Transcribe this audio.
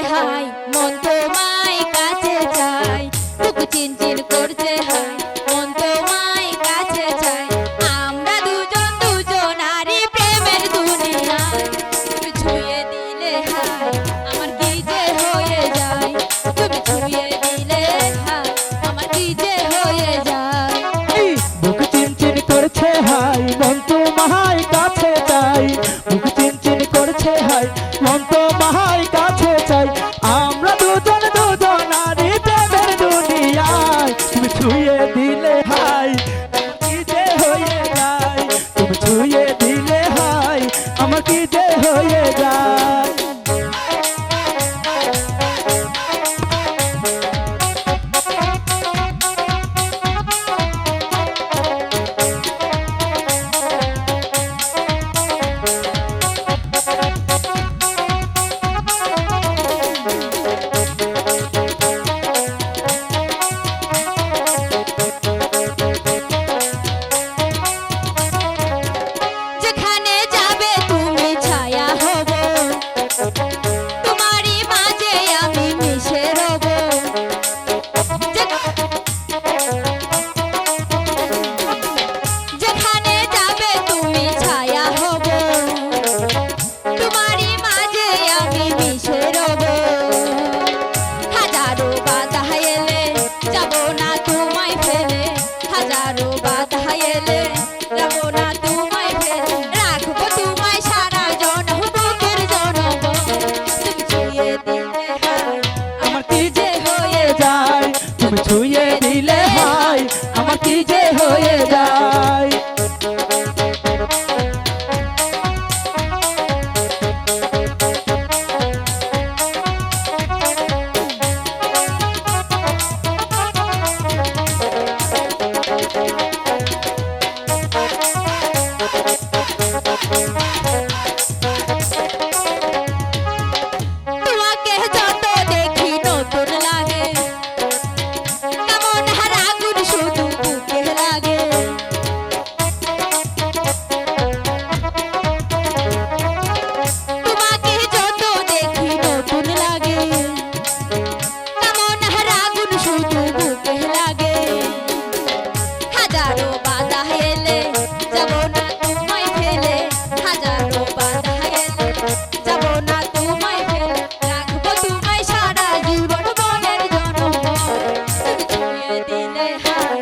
high মন তোমায় কাছে চাই বুক চিনচিন করছে হাই মন তোমায় কাছে চাই আমরা দুজন দুজনারই প্রেমের দুনিয়ায় তুমি ছুঁয়ে দিলে হাই আমার কি যে হয়ে যায় তুমি ছুঁয়ে দিলে হাই আমার কি যে হয়ে যায় বুক চিনচিন করছে হাই মন তোমায় কাছে চাই বুক চিনচিন করছে হাই মন তোমায় কাছে চাই আমরা দুজন দুজনারই প্রেমের দুনিয়ায় তুমি ছুঁয়ে দিলে হাই কি যে হয়ে যায় তুমি ছুঁয়ে দিলে হাই আমার কি যে হয়ে যায় যেখানে যাবে তুমি ছায়া হব তোমারই মাঝে আমি মিশে রব যেখানে যাবে তুমি ছায়া হব তোমারই মাঝে আমি মিশে রব হাজারো বাধা এলে যাব না তোমায় ফেলে হাজারো বাধা এলে যাব না তোমায় ফেলে রাখবো তোমায় সারা জনম বুকের জনম তুমি ছুঁয়ে দিলে হাই আমার কি যে হয়ে যায় তুমি ছুঁয়ে দিলে হাই আমার কি যে হয়ে যায় তোমাকে যত দেখি নতুন লাগে কেমন হারাগুন শুধু বুকে লাগে তোমাকে যত দেখি নতুন লাগে কেমন হারাগুন শুধু বুকে লাগে হাজারো বাধা এলে যাব না তোমায় ফেলে হাজারো বাধা এলে যাব না তোমায় ফেলে রাখবো তোমায় সারা জীবন মনের জনম তুমি ছুঁয়ে দিলে হাই